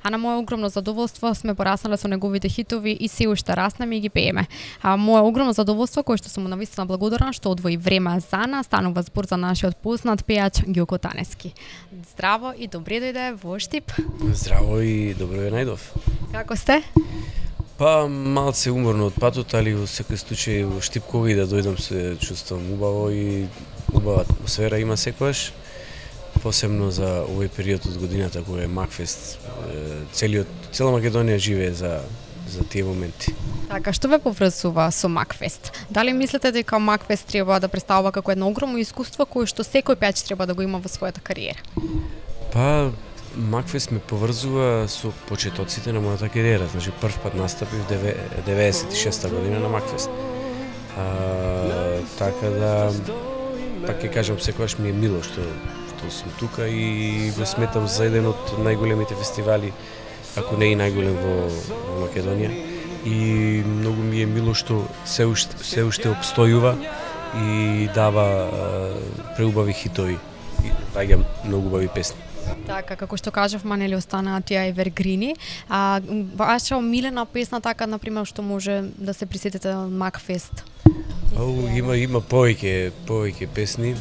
а на мое огромно задоволство сме пораснале со неговите хитови и се уште раснеме и ги пееме. А мое огромно задоволство, кое што сум му навистина благодарна што одвои време за нас, станува збор за нашиот познат пејач Ѓуко Танески. Здраво и добре дојде во Штип. Здраво и добро ја најдов. Како сте? Па малце уморно од патот, али во секој случај во Штип кога и да дојдам се чувствувам убаво и убава атмосфера има секогаш. Посебно за овој период од годината кога е Макфест, цела Македонија живее за тие моменти. Така, што ве поврзува со Макфест? Дали мислите дека Макфест треба да представува како едно огромно искуство кое што секој пејач треба да го има во својата кариера? Па Макфест ме поврзува со почетоците на мојата кариера. Значи прв пат настапив 96-та година на Макфест. Така да пак ќе кажам, секогаш ми е мило што сум тука и го сметам за еден од најголемите фестивали, ако не и најголем во Македонија. И многу ми е мило што се уште обстојува и дава преубави хитови и паѓа многу убави песни. Така, како што кажавме, нели останаа тие евергрини. Ваша омилена песна така, например, што може да се присетите на Макфест? Има повеќе песни.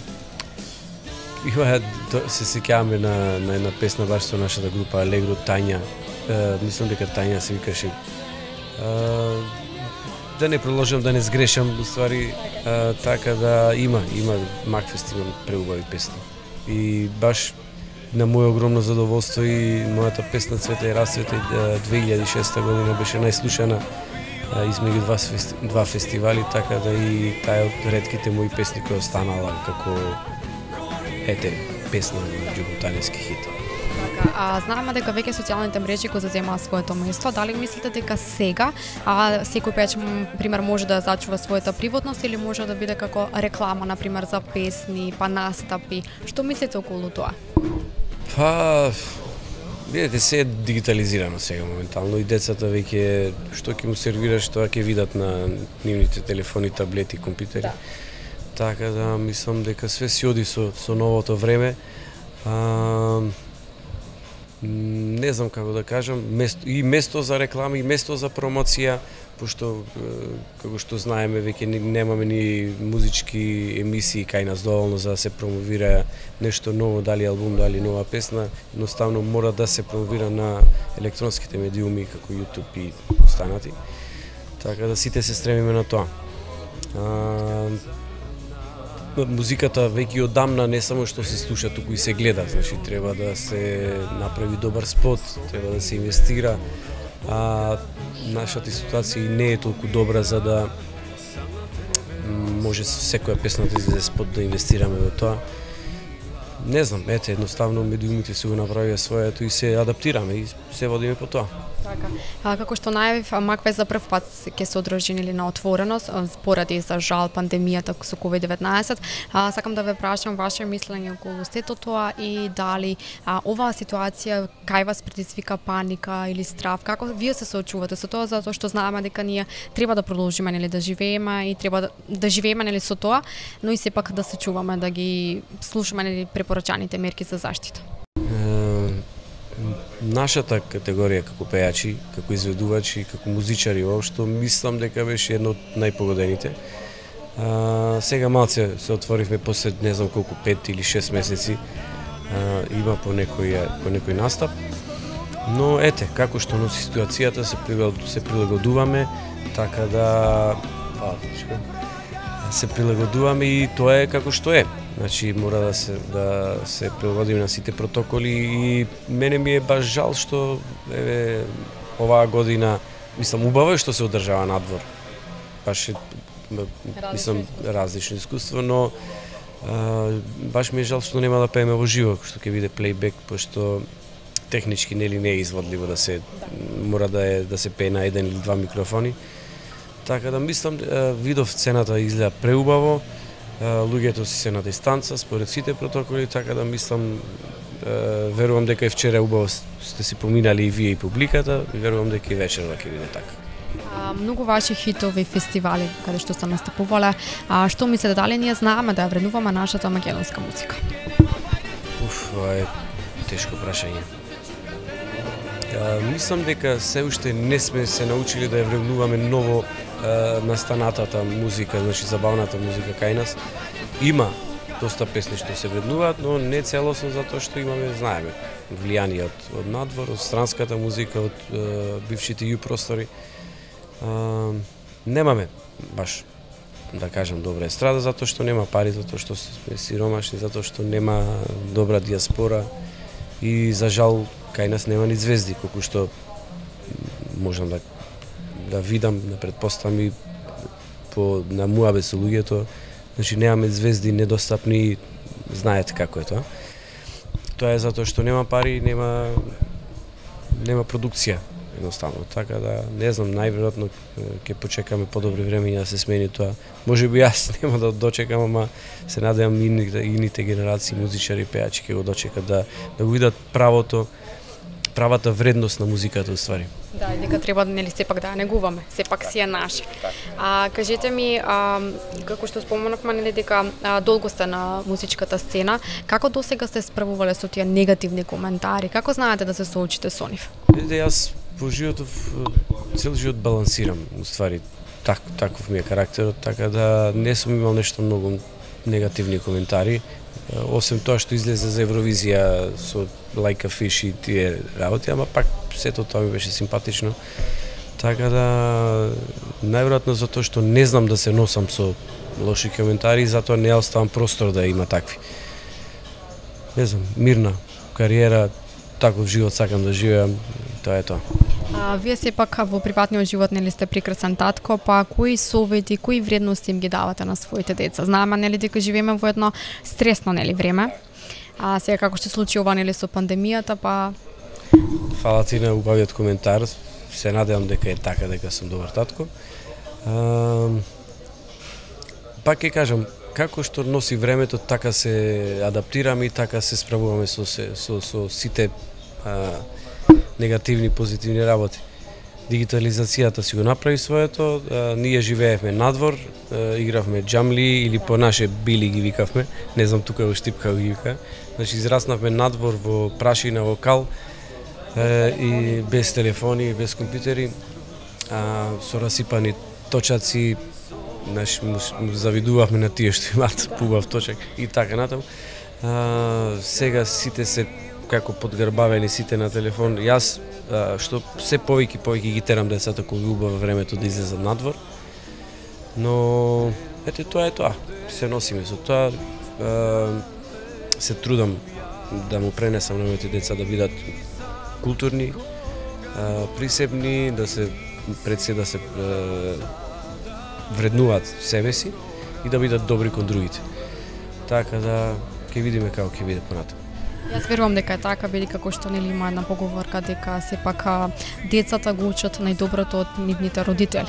Се сеќаваме на една песна баш со нашата група Алегро, Тања. Мислам дека Тања се викаше. Да не продолжам, да не сгрешам, уствари, така да има Макфест, има преубави песни. И баш на моје огромно задоволство и мојата песна Цвета и расцвета 2006 година беше најслушана измеѓу два фестивали, така да и таа од ретките мои песни кои останала како песна на Ѓуко Танески хит. Знаеме дека веќе социјалните мрежи го заземаат своето место. Дали мислите дека сега секој пејач пример може да зачува својата приватност или може да биде како реклама на пример за песни, па настапи? Што мислите околу тоа? Па видите, се е дигитализирано сега моментално и децата веќе што ќе му сервираш тоа ќе видат на нивните телефони, таблети, компјутери. Да. Така да мислам дека све си оди со новото време. Не знам како да кажам, место за реклама и место за промоција, пошто како што знаеме веќе немаме ни музички емисии кај нас доволно за да се промовира нешто ново, дали албум, дали нова песна, едноставно мора да се промовира на електронските медиуми како YouTube и останати. Така да сите се стремиме на тоа. Музиката веќе одамна не само што се слуша, туку и се гледа, значи треба да се направи добар спот, треба да се инвестира, нашата ситуација не е толку добра за да може со секоја песна да излезе спот да инвестираме во тоа. Не знам, едноставно медиумите се го направија своето и се адаптираме и се водиме по тоа. Така. Како што најавив, Макфест за прв пат ќе се одржи на отвореност поради за жал пандемијата со COVID-19. Сакам да ве прашам ваше мислење околу сето тоа и дали оваа ситуација кај вас предизвика паника или страв? Како вие се соочувате со тоа, затоа што знаеме дека ние треба да продолжиме да живееме и треба да живееме со тоа, но и сепак да се чуваме, да ги слушаме препорачаните мерки за заштита. Нашата категорија како пејачи, како изведувачи, како музичари воопшто, мислам дека беше едно од најпогодените. Сега малце се отворивме после не знам колку 5 или 6 месеци, има по некој настап. Но како што носи ситуацијата, се прилагодуваме, така да се прилагодуваме и тоа е како што е. Значи мора да се прилагодиме на сите протоколи и мене ми е баш жал што оваа година, мислам убаво е што се одржава надвор. Баш е мислам различно искуство, но баш ми е жал што нема да пееме во живо, што ќе биде плейбек, пошто технички не е изводливо да се мора да се пее на еден или два микрофони. Така да мислам видов сцената изгледа преубаво. Луѓето си се на дистанца според сите протоколи, така да мислам, верувам дека и вчера убаво сте си поминали и вие и публиката, и верувам дека и вечерва ќе биде така. Многу ваши хитови фестивали каде што се настапувале, што мислите, дали ние знаеме да ја вреднуваме нашата македонска музика? Ова е тешко прашање. Мислам дека се уште не сме се научили да ја вребнуваме ново настанатата музика, значи забавната музика кај нас. Има доста песни што се вреднуваат, но не целосно затоа што имаме, знаеме, влијание од надвор, од странската музика, од бившите ју простори. Немаме баш, да кажам, добра естрада, затоа што нема пари, затоа што сме сиромашни, затоа што нема добра диаспора и за жал кај нас нема ни звезди, колку што можам да видам, да претпоставам и на муабе со луѓето. Значи немаме звезди недостапни, знаете како е тоа. Тоа е затоа што нема пари, нема продукција едноставно. Така да не знам, најверојатно ќе почекаме подобри времења да се смени тоа. Можеби јас нема да дочекам, ама се надевам ините генерации музичари, пејачи ќе го дочекат да го видат правата вредност на музиката уствари. Да, дека треба нели сепак да ја негуваме, сепак си е наш. Кажете ми, како што споменавме нели дека долго сте на музичката сцена, како досега сте справувале со тие негативни коментари? Како знаете да се соочите со нив? Јас по животов цел живот балансирам, уствари таков ми е карактерот, така да не сум имал нешто многу негативни коментари. Освен тоа што излезе за Евровизија со Like a Fish и тие работи, ама пак сето тоа ми беше симпатично. Така да најверојатно затоа што не знам да се носам со лоши коментари, затоа не оставам простор да има такви. Не знам, мирна кариера, таков живот сакам да живеам, тоа е тоа. Вие сепак во приватниот живот нели сте прекрасен татко, па кои совети, кои вредности им ги давате на своите деца? Знаеме нели дека живееме во едно стресно нели време. Сега како што се случи ова нели со пандемијата, па фала ти на убавиот коментар. Се надевам дека е така, дека сум добар татко. Пак ќе кажам, како што носи времето, така се адаптираме и така се справуваме со сите негативни, позитивни работи. Дигитализацијата си го направи своето, ние живеевме надвор, игравме джамли или по наше били ги викавме, не знам тука во Штипка ги вика. Значи израснавме надвор во прашина, во кал и без телефони, без компјутери, со расипани точаци, значи му завидувавме на тие што имаат пубав точак и така натаму. Сега сите се како подгрбавени сите на телефон. Јас што се повеќе ги терам децата кога убаво времето да излезат надвор. Но ете тоа е тоа. Се носиме со тоа. Се трудам да му пренесам на моите деца да бидат културни, присебни, да се вреднуваат себе си и да бидат добри кон другите. Така да ќе видиме како ќе биде понатаму. Јас верувам дека е така, бидејќи како што нели има една поговорка дека сепак децата го учат најдоброто од нивните родители.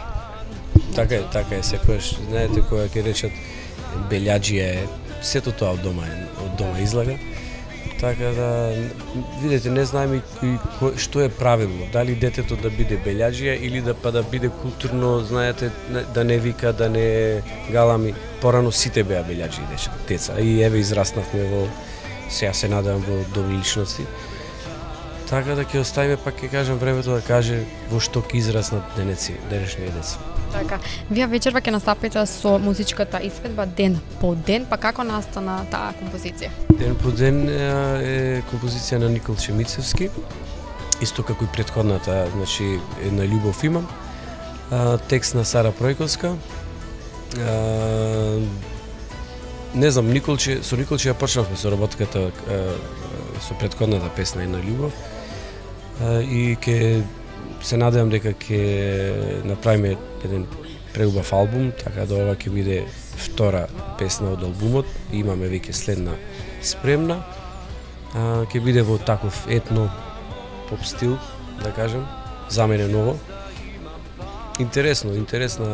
Така е, секогаш знаете кога ќе речат белјаџија е, сето тоа од дома излага. Така да видите, не знаеме што е правилно, дали детето да биде белјаџија или да биде културно, знаете, да не вика, да не галами. Порано сите беа белјаџии деца и еве израснавме во, сега се надевам, во добри личности. Така да ќе оставиме, пак ќе кажам, времето да каже во што ќе израснат денешни деца. Така, вие вечерва ќе настапите со музичката изведба Ден по ден, па како настана таа композиција? Ден по ден е композиција на Никол Чемицевски, исто како и претходната, значи една љубов имам. Текст на Сара Пројковска. Не знам, со Николче ја почнавме со работката со претходната песна Една љубов и ќе се надевам дека ќе направиме еден преубав албум, така да ова ќе биде втора песна од албумот. Имаме веќе следна спремна. Ќе биде во таков етно поп стил, да кажем, за мене ново. Интересна.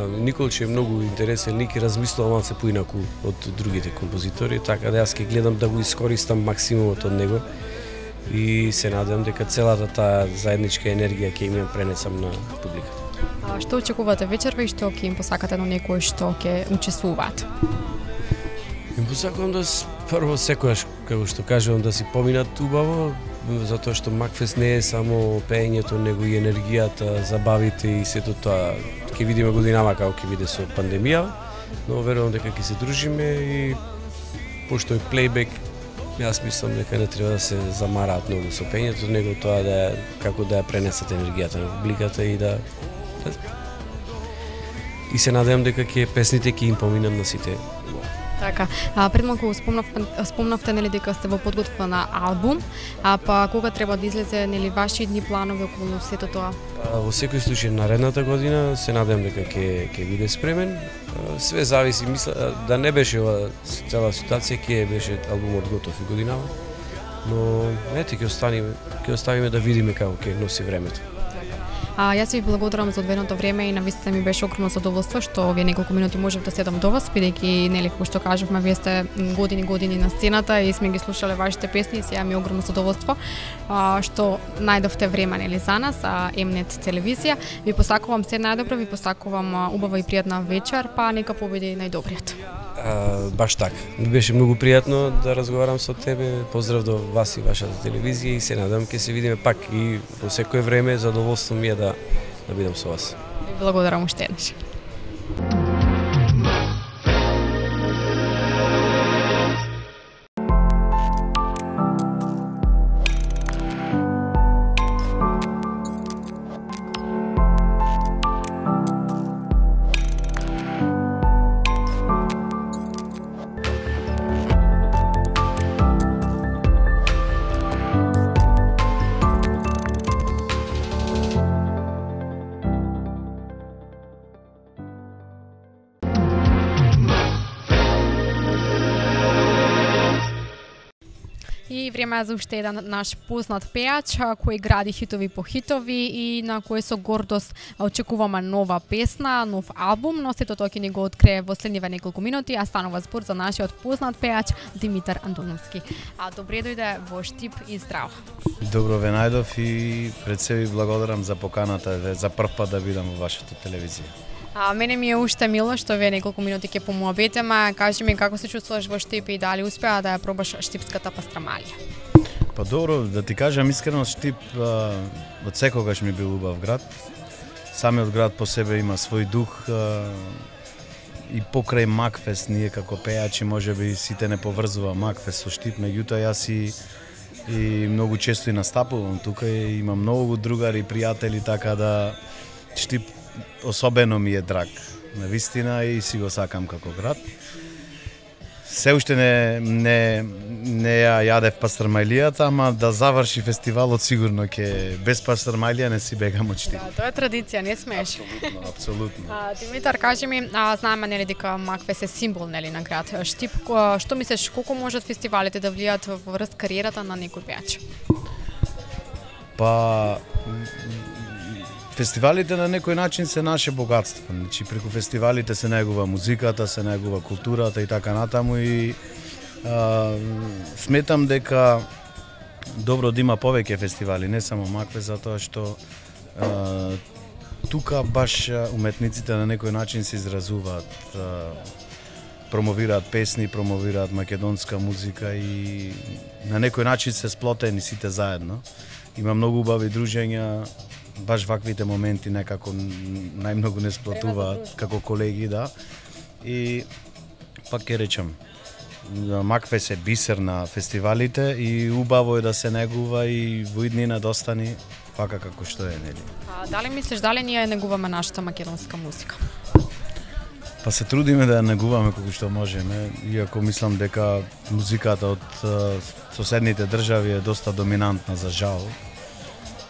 Николче е многу интересен, ник размислува малце поинаку од другите композитори, така да јас ќе гледам да го искористам максимумот од него и се надевам дека целата таа заедничка енергија ќе им пренесам на публиката. Што очекувате вечерва и што ќе им посакате на некои што ќе учествуваат? Им посакувам да прво секојаш, како што кажувам, да си поминат убаво, затоа што Макфест не е само пеењето, него и енергијата, забавите и сето тоа. Ќе видиме годинава како ќе биде со пандемија, но верувам дека ќе се дружиме и пошто е плейбек, јас мислам дека не треба да се замараат многу со пеењето, него тоа да е како да ја пренесат енергијата на публиката и да и се надевам дека песните ќе им поминат на сите. Така, пред малку спомнавте нели дека сте во подготовка на албум, па кога треба да излезе нели ваши дни планови околу сето тоа? Во секој случај наредната година се надевам дека ќе биде спремен. Све зависи, мисля да не беше ова цела ситуација, ќе беше албумот готов и годинава. Но ете ќе оставиме да видиме како ќе носи времето. Јас ви благодарам за одведеното време и навистина ми беше огромно задоволство што овие неколку минути можев да седам до вас, бидејќи нели како што кажавме, вие сте години на сцената и сме ги слушале вашите песни и сега ми е огромно задоволство што најдовте време нели за нас, Mnet телевизија. Ви посакувам се најдобро, ви посакувам убава и пријатна вечер, па нека победи најдобриот. Баш така. Ми беше многу пријатно да разговарам со тебе. Поздрав до вас и вашата телевизија и се надам ќе се видиме пак и во секое време. Задоволство ми е да бидам со вас. Ви благодарам уште еднаш. И време за уште еден наш познат пејач кој гради хитови по хитови и на кој со гордост очекуваме нова песна, нов албум, но сето тоа ќе ни го открие во следниве неколку минути, а станува збор за нашиот познат пејач Димитар Антоновски. Добре дојде во Штип и здраво. Добро ве најдов и пред се ви благодарам за поканата за прв пат да бидам во вашата телевизија. Мене ми е уште мило што вие неколку минути ќе помуабетеме. Кажи ми како се чувствуваш во Штип и дали успеа да ја пробаш штипската пастрамалија? Па добро, да ти кажам искрено, Штип од секогаш ми бил убав град. Самиот град по себе има свој дух и покрај Макфест ние како пејачи можеби сите не поврзува Макфест со Штип, меѓутоа јас и многу често и настапувам тука и имам многу другари и пријатели, така да Штип особено ми е драг, навистина, и си го сакам како град. Се уште не ја јадев пастрамалијата, ама да заврши фестивалот сигурно ќе без пастрамалија не си бегам од Штип. Да, тоа е традиција, не смееш. Апсолутно. Димитар, кажи ми, знаеме нели дека Макфест е символ нели на град Штип. Што мислиш колку можат фестивалите да влијаат во врз кариерата на некој пејач? Па фестивалите на некој начин се наше богатство. Значи преку фестивалите се негува музиката, се негува културата и така натаму и сметам дека добро да има повеќе фестивали, не само Макфест, затоа што тука баш уметниците на некој начин се изразуваат, промовираат песни, промовираат македонска музика и на некој начин се сплотени сите заедно. Има многу убави дружења, баш ваквите моменти некако најмногу не сплотуваат како колеги, да. И пак ќе речам, Макфест е бисер на фестивалите и убаво е да се негува и во иднина да остани вака како што е, нели. Дали мислиш дали ние негуваме нашата македонска музика? Па се трудиме да ја негуваме колку што можеме, иако мислам дека музиката од соседните држави е доста доминантна, за жал.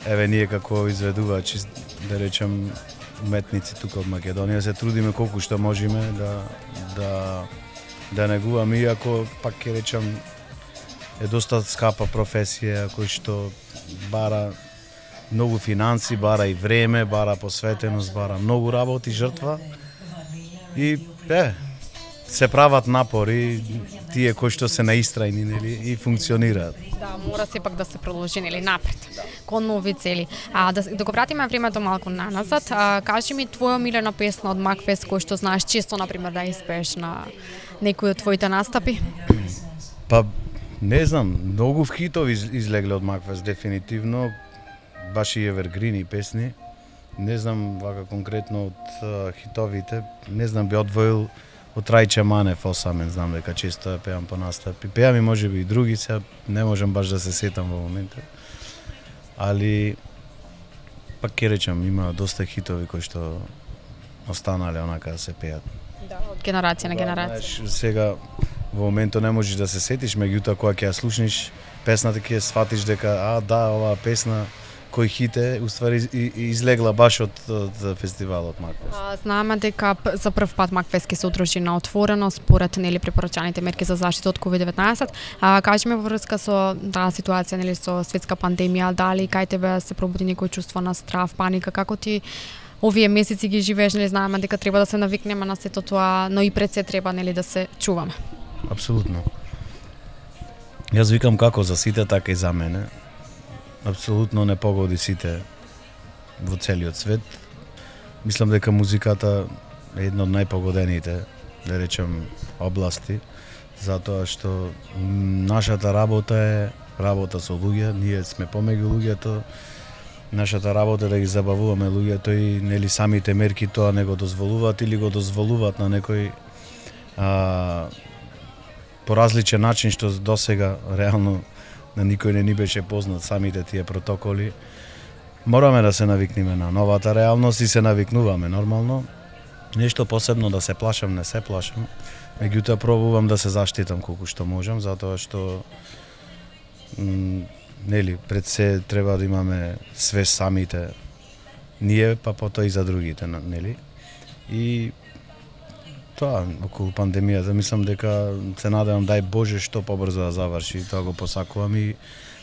Еве ние како изведувачи, да речем, уметници тука од Македонија се трудиме колку што можеме да негуваме, иако пак ќе речем е доста скапа професија кој што бара многу финанси, бара и време, бара посветеност, бара многу работа и жртва. И се прават напори тие кои што се наистрајни, нели, и функционираат. Да, мора сепак да се продолжи, нели, напред, кон нови цели. Да го вратиме времето малку наназад, кажи ми твоја омилена песна од Макфест кој што знаеш често, например, да испееш на некој од твоите настапи? Па Не знам, многу хитови излегле од Макфест, дефинитивно, баш и евергрини песни. Не знам вака конкретно од хитовите, не знам би одвоил од Рајче Манев осамен, знам дека често ја пеам по настапи. Пеам и можеби и други, сега не можам баш да се сетам во моментот. Али пак ќе речам, има доста хитови кои што останале онака да се пеат. Да, од генерација на генерација. Знаеш, сега во моментот не можеш да се сетиш, меѓутоа кога ќе ја слушнеш песната ќе сватиш дека да, оваа песна кој хит е, уствари излегла баш од фестивалот Макфест. Знаеме дека за прв пат Макфест ќе се одржи на отворено според препорачаните мерки за заштита од COVID-19. Кажи ми во врска со таа ситуација, со светска пандемија, дали кај тебе се пробуди некој чувство на страв, паника, како ти овие месеци ги живееш, знаеме дека треба да се навикнеме на сето тоа, но и пред се треба да се чуваме. Апсолутно. Јас викам како за сите, така и за мене. Апсолутно не погоди сите во целиот свет. Мислам дека музиката е една од најпогодените, да речем, области, затоа што нашата работа е работа со луѓе, ние сме помеѓу луѓето, нашата работа е да ги забавуваме луѓето и самите мерки тоа не го дозволуваат или го дозволуваат на некој по различен начин што досега реално на никој не ни беше познат самите тие протоколи. Мораме да се навикнеме на новата реалност и се навикнуваме нормално. Нешто посебно да се плашам, не се плашам. Меѓутоа пробувам да се заштитам колку што можам, затоа што пред се треба да имаме свест самите ние, па потоа и за другите, И тоа околу пандемијата, мислам дека се надевам дај Боже што побрзо да заврши, тоа го посакувам и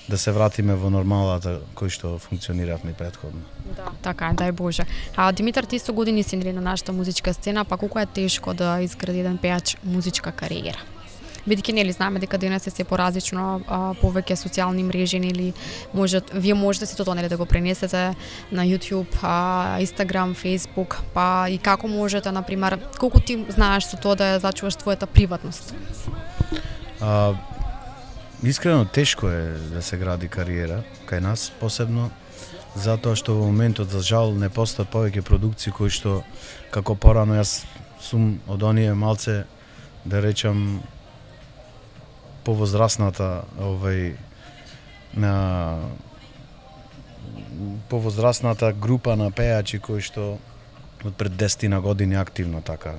да се вратиме во нормалата кој што функциониравме претходно. Да, така, дај Боже. Димитар, ти со години си на нашата музичка сцена, па колку е тешко да изгради еден пејач музичка кариера? Бидејќи знаеме дека денес е се поразлично, повеќе социјални мрежи, вие можете сето тоа да го пренесете на YouTube, Instagram, Facebook, па и како можете, например, колку ти знаеш со тоа да ја зачуваш твојата приватност? Искрено тешко е да се гради кариера кај нас, посебно затоа што во моментот за жал не постојат повеќе продукции кои што како порано јас сум од оние малце, да речам, повозрасната повозрасната група на пејачи кои што од пред 10 години активно така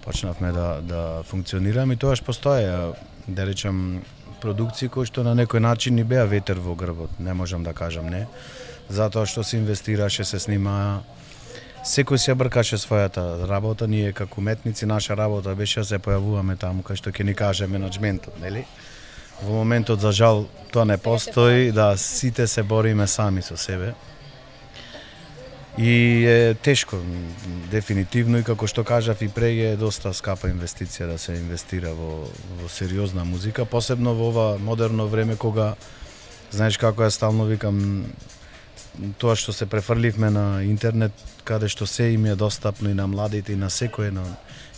почнавме да функционираме и тоаш постоја, да речем, продукции кои што на некој начин ни беа ветер во грбот, не можам да кажам не, затоа што се инвестираше, се снима, секој се бркаше својата работа, ние како уметници наша работа беше да се појавуваме таму кај што ќе ни каже менаџментот, Во моментот за жал тоа не постои, да сите се бориме сами со себе. И е тешко, дефинитивно, и како што кажав и преге, е доста скапа инвестиција да се инвестира во сериозна музика, посебно во ова модерно време кога, знаеш како ја стално викам, тоа што се префрливме на интернет, каде што се им е достапно и на младите и на секој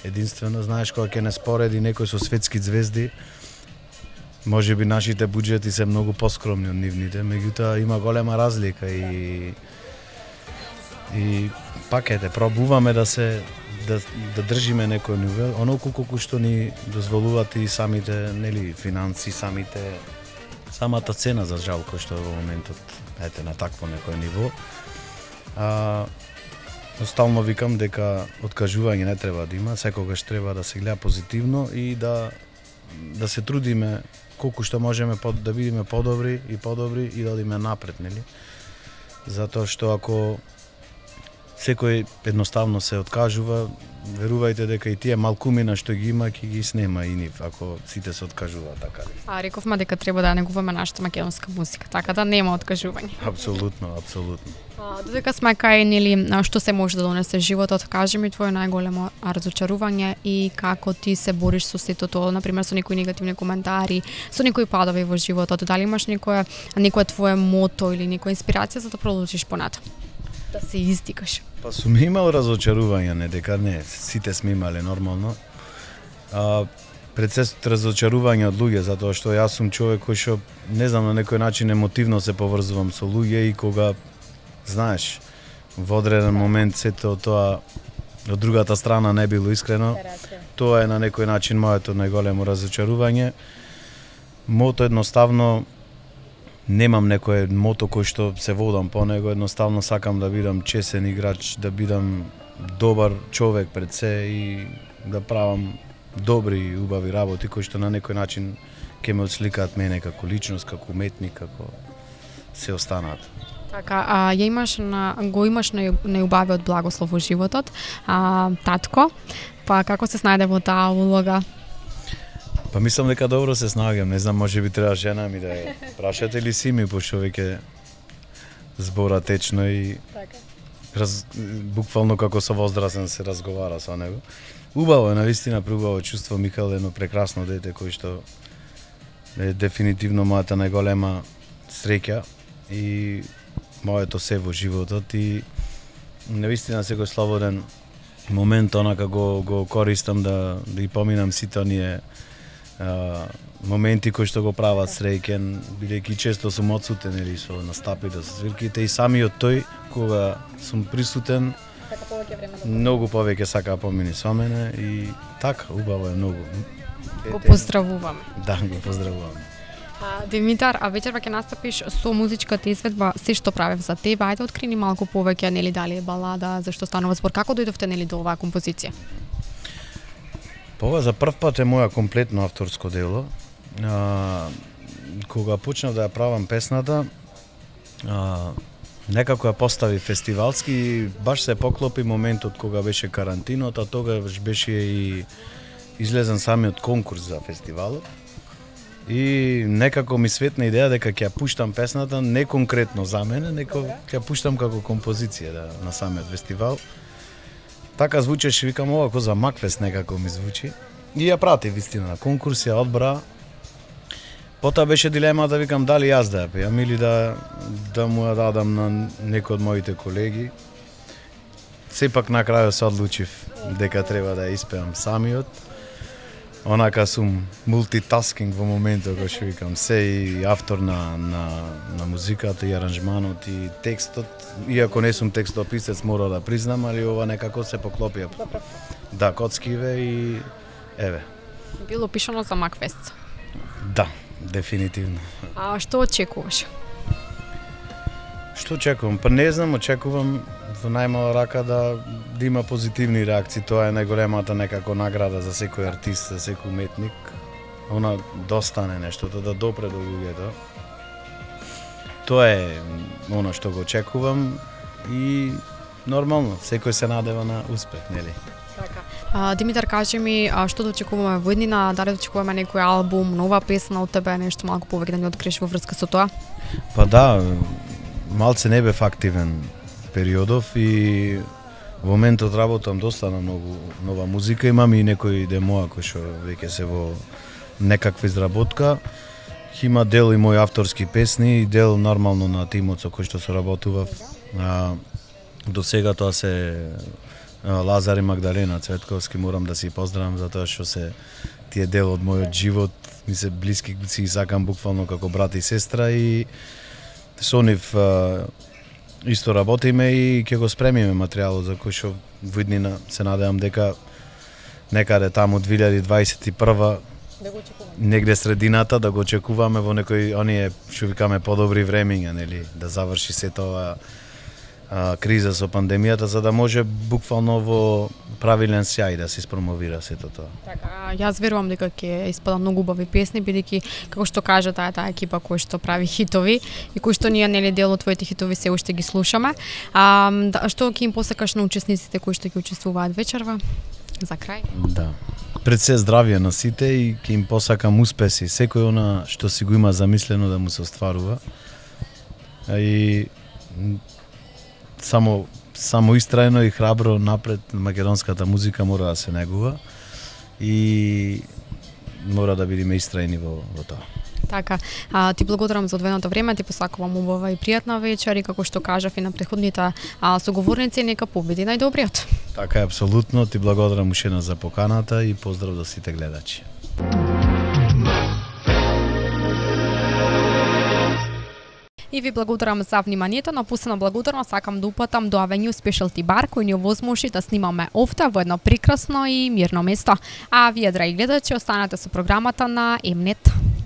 единствено, знаеш кога ќе не спореди некој со светски звезди, можеби нашите буџети се многу поскромни од нивните, меѓутоа има голема разлика и пак пробуваме да држиме некој ниво, онолку колку што ни дозволуваат и самите финанси, самата цена за жал кој што во моментот на такво некој ниво. Стално викам дека откажување не треба да има, секогаш треба да се гледа позитивно и да се трудиме колку што можеме да бидеме подобри и да одиме напред, Затоа што ако секој едноставно се откажува, верувајте дека и тие малкумина што ги има ќе ги снема и нив, ако сите се откажуваат така. Рековме дека треба да негуваме нашата македонска музика, така да нема откажување. Апсолутно. Додека сме кај што се може да донесе животот, кажи ми твое најголемо разочарување и како ти се бориш со сето тоа, например со некои негативни коментари, со некои падови во животот, дали имаш некое твое мото или некоја инспирација за да продолжиш понатаму? Да се издигаш. Па сум имал разочарување, дека не, сите сме имале нормално. пред се разочарување од луѓе, затоа што јас сум човек кој што не знам, на некој начин емотивно се поврзувам со луѓе и кога знаеш во одреден момент сето тоа од другата страна не било искрено, тоа е на некој начин моето најголемо разочарување. Мото едноставно немам некој мото кој што се водам по него, едноставно сакам да бидам чесен играч, да бидам добар човек пред се и да правам добри и убави работи кои што на некој начин ќе ме отсликаат мене како личност, како уметник, како се останат. Така, го имаш најубавиот благослов во животот, татко, па како се снајде во таа улога? Па мислам дека добро се снаѓам, не знам, може би треба жена ми да ја прашате ли си ми, пошто веќе збора течно и буквално како со возрасен се разговара со него. Убаво е, навистина преубаво чувство. Михаел е едно прекрасно дете кој што е дефинитивно мојата најголема среќа и моето се во животот и навистина секој слободен момент онака го користам да и поминам сите оние моменти кои што го прават среќен, бидејќи често сум одсутен или со настапите, со свирките и самиот тој кога сум присутен многу повеќе сака да помини со мене и така, убаво е многу. Го поздравуваме. Да, го поздравуваме. Димитар, вечерва ќе настапиш со музичката изведба Се што правев за тебе. Ајде открини малку повеќе, нели дали е балада, зашто станува збор, како дојдовте нели до оваа композиција? Ова за прв пат е моја комплетно авторско дело. Кога почнав да ја правам песната, некако ја постави фестивалски и баш се поклопи моментот кога беше карантината, тогаш беше и излезен самиот конкурс за фестивалот. И некако ми светна идеја дека ќе ја пуштам песната не конкретно за мене, неко ќе ја пуштам како композиција на самиот фестивал. Така звучеше, викам ова ко за Макфест некако ми звучи. И ја прати вистина на конкурс, ја одбра. Потоа беше дилемата, викам дали јас да ја пеам или да му ја дадам на некој од моите колеги. Сепак на крајот се одлучив дека треба да ја испеам самиот. Онака сум мултитаскинг во моментот кога што викам се и автор на музиката и аранжманот и текстот. Иако не сум текстописец, мора да признам, али ова некако се поклопија. Да, коцкиве и еве. Било пишано за Макфест. Да, дефинитивно. А што очекуваш? Што очекувам? Па не знам, очекувам во најмала рака да има позитивни реакции. Тоа е најголемата некако награда за секој артист, за секој уметник. Она достане нештото, да допре до луѓето. Тоа е она што го очекувам и нормално, секој се надева на успех, нели? Така. Димитар, кажи ми, што да очекуваме во иднина, дали да очекуваме некој албум, нова песна од тебе, нешто малку повеќе да ни откриеш во врска со тоа? Па да, малце не бев активен периодов и во моментот работам доста на многу нова музика, имам и некои демоа кои што веќе се во некаква изработка. Има дел и мои авторски песни и дел нормално на тимот со кој што соработував. До сега тоа се Лазар и Магдалена Цветковски, морам да си поздравам затоа што се тие дел од мојот живот, ми се блиски, си сакам буквално како брат и сестра и со нив исто работиме и ќе го спремиме материјалот за кој што во иднина се надевам дека некаде таму 2021 негде средината да го очекуваме во некои оние што викаме подобри времиња, нели, да заврши сето ова криза со пандемијата, за да може буквално во правилен сјај да се испромовира сето тоа. Така, јас верувам дека ќе испадат многу убави песни, бидејќи како што кажа таа екипа која што прави хитови и кои што ние нели дел од твоите хитови се уште ги слушаме. Што ќе им посакаш на учесниците кои што ќе учествуваат вечерва? За крај. Да. Пред се здравје на сите и ќе им посакам успеси. Секој она што си го има замислено да му се остварува. И само истрајно и храбро напред македонската музика мора да се негува и мора да бидеме истрајни во тоа. Така, ти благодарам за одвоеното време, ти посакувам убава и пријатна вечер и како што кажав и на претходните соговорници, нека победи најдобриот. Така е, апсолутно, ти благодарам уште за поканата и поздрав до сите гледачи. И ви благодарам за вниманието, но посебно благодарно сакам да упатам до Avenue Specialty Bar, кој ни овозможи да снимаме овде во едно прекрасно и мирно место. А вие, драги гледачи, останете со програмата на Mnet.